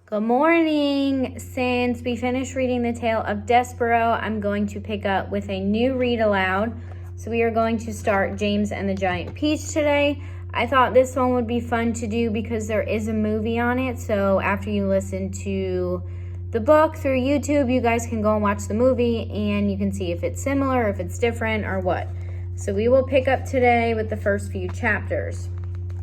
Good morning. Since we finished reading the tale of Despero, I'm going to pick up with a new read aloud. So we are going to start James and the Giant Peach today. I thought this one would be fun to do because there is a movie on it. So after you listen to the book through YouTube, you guys can go and watch the movie and you can see if it's similar, if it's different, or what. So we will pick up today with the first few chapters.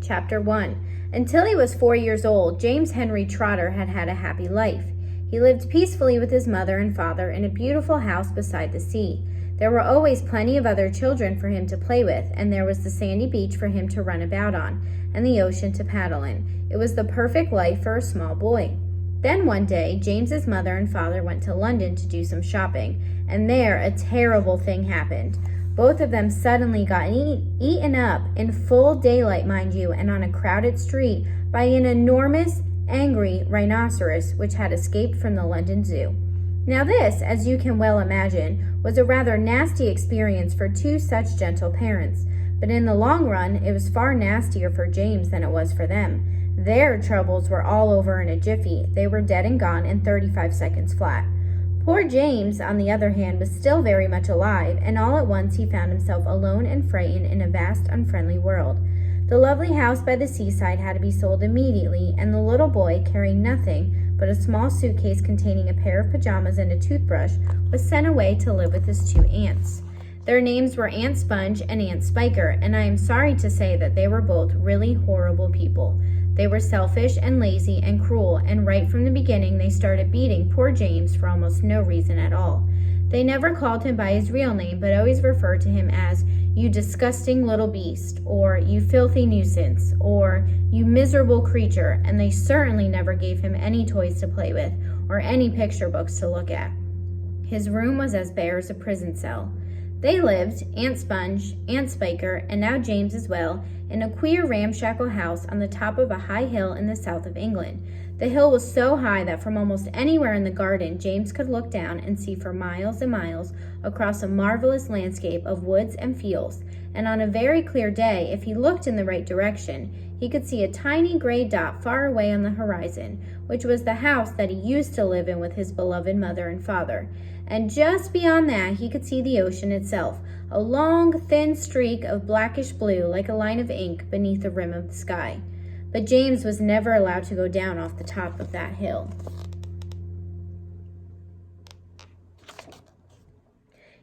Chapter 1. Until he was 4 years old, James Henry Trotter had had a happy life. He lived peacefully with his mother and father in a beautiful house beside the sea. There were always plenty of other children for him to play with, and there was the sandy beach for him to run about on, and the ocean to paddle in. It was the perfect life for a small boy. Then one day, James's mother and father went to London to do some shopping, and there a terrible thing happened. Both of them suddenly got eaten up in full daylight, mind you, and on a crowded street by an enormous, angry rhinoceros which had escaped from the London Zoo. Now this, as you can well imagine, was a rather nasty experience for two such gentle parents, but in the long run it was far nastier for James than it was for them. Their troubles were all over in a jiffy. They were dead and gone in 35 seconds flat. Poor James, on the other hand, was still very much alive, and all at once he found himself alone and frightened in a vast, unfriendly world. The lovely house by the seaside had to be sold immediately, and the little boy, carrying nothing but a small suitcase containing a pair of pajamas and a toothbrush, was sent away to live with his two aunts. Their names were Aunt Sponge and Aunt Spiker, and I am sorry to say that they were both really horrible people. They were selfish and lazy and cruel, and right from the beginning they started beating poor James for almost no reason at all. They never called him by his real name, but always referred to him as, "You disgusting little beast," or "You filthy nuisance," or "You miserable creature," and they certainly never gave him any toys to play with, or any picture books to look at. His room was as bare as a prison cell. They lived, Aunt Sponge, Aunt Spiker, and now James as well, in a queer ramshackle house on the top of a high hill in the south of England. The hill was so high that from almost anywhere in the garden James could look down and see for miles and miles across a marvelous landscape of woods and fields, and on a very clear day, if he looked in the right direction, he could see a tiny gray dot far away on the horizon, which was the house that he used to live in with his beloved mother and father. And just beyond that, he could see the ocean itself, a long, thin streak of blackish blue like a line of ink beneath the rim of the sky. But James was never allowed to go down off the top of that hill.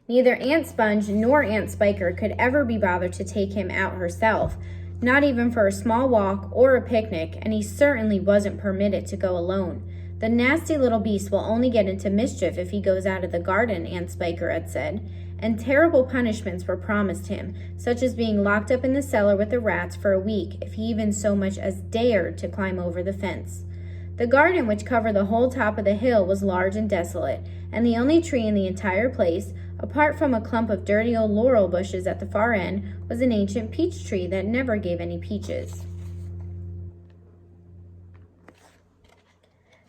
Neither Aunt Sponge nor Aunt Spiker could ever be bothered to take him out herself, not even for a small walk or a picnic, and he certainly wasn't permitted to go alone. "The nasty little beast will only get into mischief if he goes out of the garden," Aunt Spiker had said, and terrible punishments were promised him, such as being locked up in the cellar with the rats for a week if he even so much as dared to climb over the fence. The garden, which covered the whole top of the hill, was large and desolate, and the only tree in the entire place, apart from a clump of dirty old laurel bushes at the far end, was an ancient peach tree that never gave any peaches.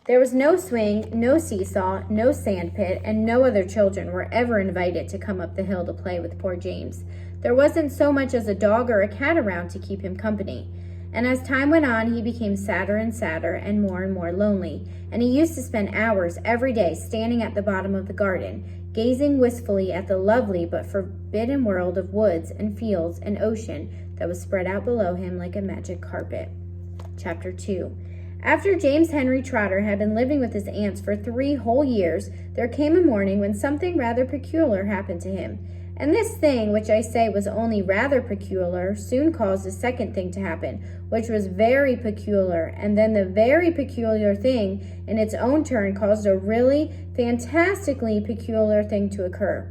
There was no swing, no seesaw, no sand pit, and no other children were ever invited to come up the hill to play with poor James. There wasn't so much as a dog or a cat around to keep him company. And as time went on, he became sadder and more lonely, and he used to spend hours every day standing at the bottom of the garden, gazing wistfully at the lovely but forbidden world of woods and fields and ocean that was spread out below him like a magic carpet. Chapter 2. After James Henry Trotter had been living with his aunts for 3 whole years, there came a morning when something rather peculiar happened to him. And this thing, which I say was only rather peculiar, soon caused a second thing to happen, which was very peculiar, and then the very peculiar thing, in its own turn, caused a really fantastically peculiar thing to occur.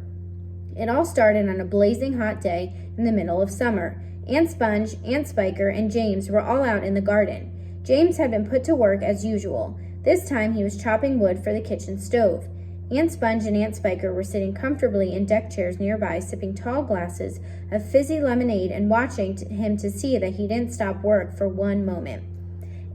It all started on a blazing hot day in the middle of summer. Aunt Sponge, Aunt Spiker, and James were all out in the garden. James had been put to work as usual. This time he was chopping wood for the kitchen stove. Aunt Sponge and Aunt Spiker were sitting comfortably in deck chairs nearby, sipping tall glasses of fizzy lemonade and watching him to see that he didn't stop work for one moment.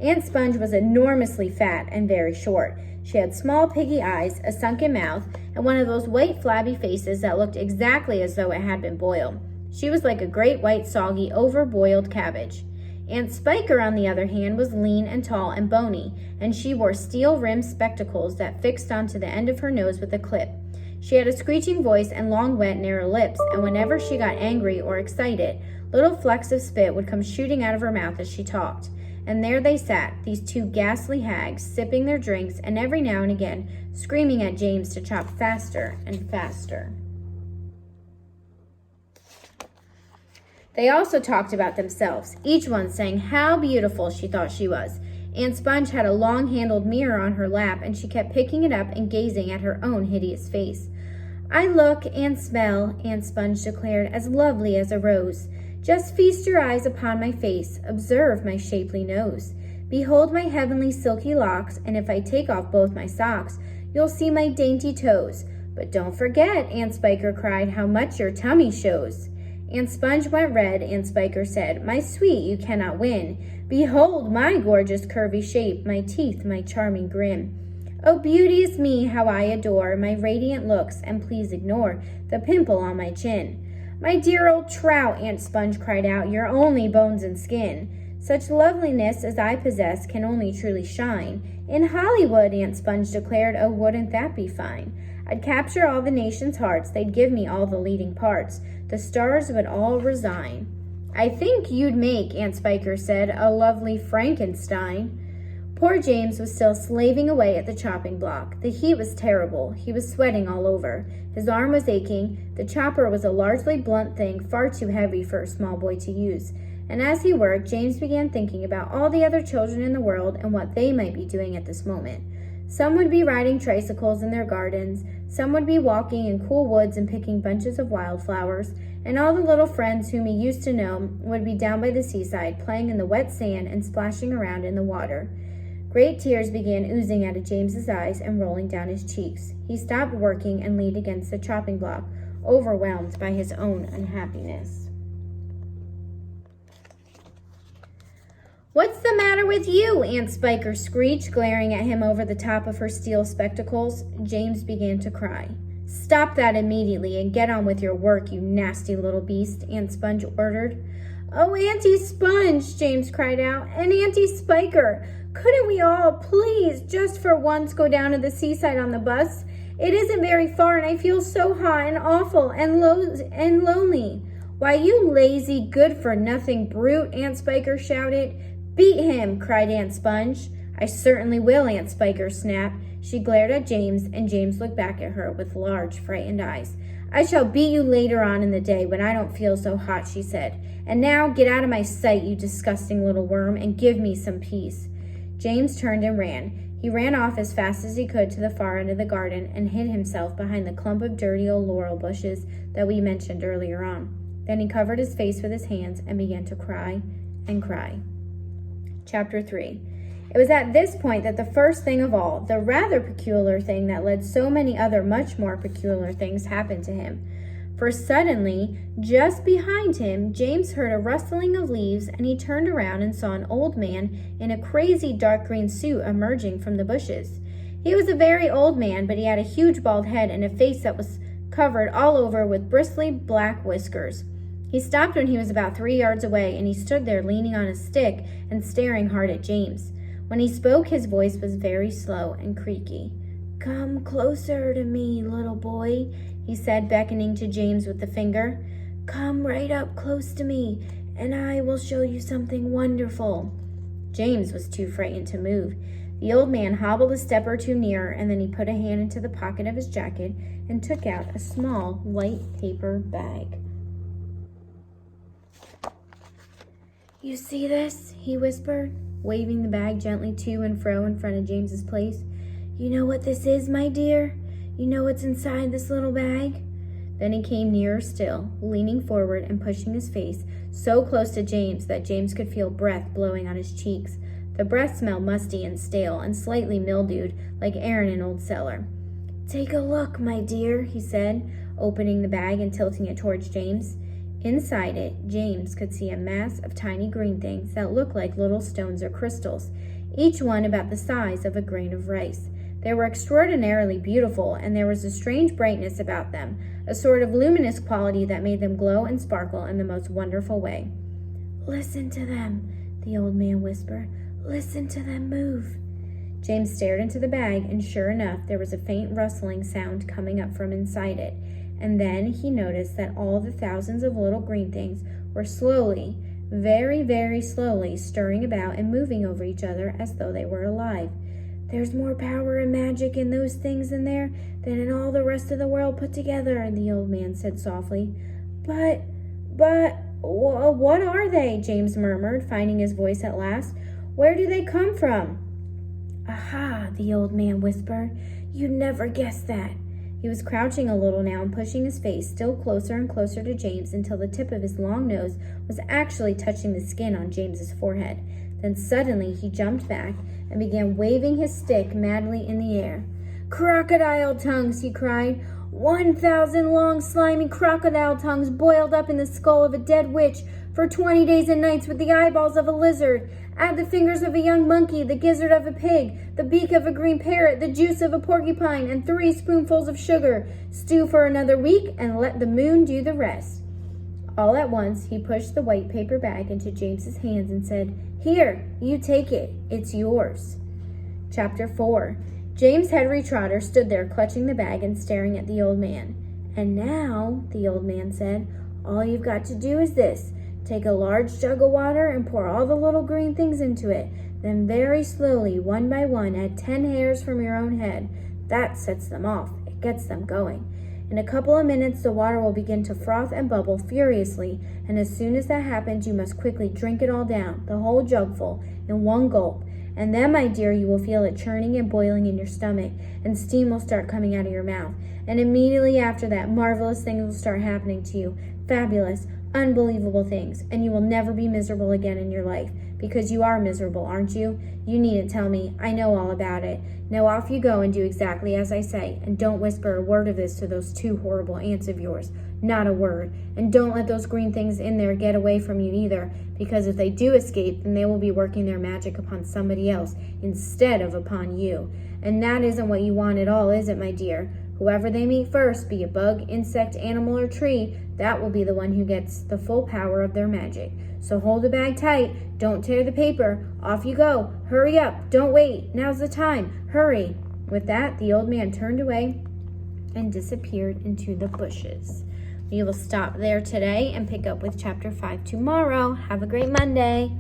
Aunt Sponge was enormously fat and very short. She had small piggy eyes, a sunken mouth, and one of those white flabby faces that looked exactly as though it had been boiled. She was like a great white soggy over-boiled cabbage. Aunt Spiker, on the other hand, was lean and tall and bony, and she wore steel-rimmed spectacles that fixed onto the end of her nose with a clip. She had a screeching voice and long, wet, narrow lips, and whenever she got angry or excited, little flecks of spit would come shooting out of her mouth as she talked. And there they sat, these two ghastly hags, sipping their drinks and every now and again screaming at James to chop faster and faster. They also talked about themselves, each one saying how beautiful she thought she was. Aunt Sponge had a long-handled mirror on her lap, and she kept picking it up and gazing at her own hideous face. "I look and smell," Aunt Sponge declared, "as lovely as a rose. Just feast your eyes upon my face, observe my shapely nose. Behold my heavenly silky locks, and if I take off both my socks, you'll see my dainty toes. But don't forget," Aunt Spiker cried, "how much your tummy shows." Aunt Sponge went red. Aunt Spiker said, "My sweet, you cannot win. Behold my gorgeous curvy shape, my teeth, my charming grin. Oh, beauteous me, how I adore my radiant looks, and please ignore the pimple on my chin." "My dear old trout," Aunt Sponge cried out, "you're only bones and skin. Such loveliness as I possess can only truly shine in Hollywood," Aunt Sponge declared. "Oh, wouldn't that be fine? I'd capture all the nation's hearts, they'd give me all the leading parts, the stars would all resign." "I think you'd make," Aunt Spiker said, "a lovely Frankenstein." Poor James was still slaving away at the chopping block. The heat was terrible. He was sweating all over. His arm was aching. The chopper was a largely blunt thing, far too heavy for a small boy to use. And as he worked, James began thinking about all the other children in the world and what they might be doing at this moment. Some would be riding tricycles in their gardens, some would be walking in cool woods and picking bunches of wildflowers, and all the little friends whom he used to know would be down by the seaside, playing in the wet sand and splashing around in the water. Great tears began oozing out of James's eyes and rolling down his cheeks. He stopped working and leaned against the chopping block, overwhelmed by his own unhappiness. "What's the matter with you?" Aunt Spiker screeched, glaring at him over the top of her steel spectacles. James began to cry. "Stop that immediately and get on with your work, you nasty little beast," Aunt Sponge ordered. "Oh, Auntie Sponge," James cried out, "and Auntie Spiker, couldn't we all, please, just for once go down to the seaside on the bus? It isn't very far, and I feel so hot and awful and lonely." "Why, you lazy, good-for-nothing brute," Aunt Spiker shouted. "Beat him," cried Aunt Sponge. "I certainly will," Aunt Spiker snapped. She glared at James, and James looked back at her with large, frightened eyes. "I shall beat you later on in the day when I don't feel so hot," she said. "And now get out of my sight, you disgusting little worm, and give me some peace." James turned and ran. He ran off as fast as he could to the far end of the garden and hid himself behind the clump of dirty old laurel bushes that we mentioned earlier on. Then he covered his face with his hands and began to cry and cry. Chapter 3. It was at this point that the first thing of all, the rather peculiar thing that led so many other much more peculiar things, happened to him. For suddenly, just behind him, James heard a rustling of leaves, and he turned around and saw an old man in a crazy dark green suit emerging from the bushes. He was a very old man, but he had a huge bald head and a face that was covered all over with bristly black whiskers. He stopped when he was about 3 yards away, and he stood there leaning on a stick and staring hard at James. When he spoke, his voice was very slow and creaky. "Come closer to me, little boy," he said, beckoning to James with the finger. "Come right up close to me, and I will show you something wonderful." James was too frightened to move. The old man hobbled a step or two nearer, and then he put a hand into the pocket of his jacket and took out a small white paper bag. "You see this?" he whispered, waving the bag gently to and fro in front of James's place. "You know what this is, my dear? You know what's inside this little bag?" Then he came nearer still, leaning forward and pushing his face so close to James that James could feel breath blowing on his cheeks. The breath smelled musty and stale and slightly mildewed, like air in an old cellar. "Take a look, my dear," he said, opening the bag and tilting it towards James. Inside it, James could see a mass of tiny green things that looked like little stones or crystals, each one about the size of a grain of rice. They were extraordinarily beautiful, and there was a strange brightness about them, a sort of luminous quality that made them glow and sparkle in the most wonderful way. "Listen to them. the old man whispered. Listen to them move. James stared into the bag, and sure enough, there was a faint rustling sound coming up from inside it. And then he noticed that all the thousands of little green things were slowly, very, very slowly stirring about and moving over each other as though they were alive. There's more power and magic in those things in there than in all the rest of the world put together, the old man said softly. But, what are they? James murmured, finding his voice at last. Where do they come from? Aha, the old man whispered. You'd never guess that. He was crouching a little now and pushing his face still closer and closer to James until the tip of his long nose was actually touching the skin on James's forehead. Then suddenly he jumped back and began waving his stick madly in the air. Crocodile tongues, he cried. 1,000 long, slimy crocodile tongues boiled up in the skull of a dead witch for 20 days and nights with the eyeballs of a lizard. Add the fingers of a young monkey, the gizzard of a pig, the beak of a green parrot, the juice of a porcupine, and 3 spoonfuls of sugar. Stew for another week and let the moon do the rest. All at once, he pushed the white paper bag into James's hands and said, Here, you take it. It's yours. Chapter 4. James Henry Trotter stood there clutching the bag and staring at the old man. And now, the old man said, all you've got to do is this. Take a large jug of water and pour all the little green things into it. Then very slowly, one by one, add 10 hairs from your own head. That sets them off. It gets them going. In a couple of minutes, the water will begin to froth and bubble furiously, and as soon as that happens, you must quickly drink it all down, the whole jugful, in one gulp. And then, my dear, you will feel it churning and boiling in your stomach, and steam will start coming out of your mouth. And immediately after that, marvelous things will start happening to you. Fabulous, unbelievable things, and you will never be miserable again in your life, because you are miserable, aren't you? You needn't tell me. I know all about it. Now off you go and do exactly as I say, and don't whisper a word of this to those 2 horrible aunts of yours. Not a word. And don't let those green things in there get away from you either, because if they do escape, then they will be working their magic upon somebody else instead of upon you. And that isn't what you want at all, is it, my dear? Whoever they meet first, be a bug, insect, animal, or tree, that will be the one who gets the full power of their magic. So hold the bag tight. Don't tear the paper. Off you go. Hurry up. Don't wait. Now's the time. Hurry. With that, the old man turned away and disappeared into the bushes. We will stop there today and pick up with chapter 5 tomorrow. Have a great Monday.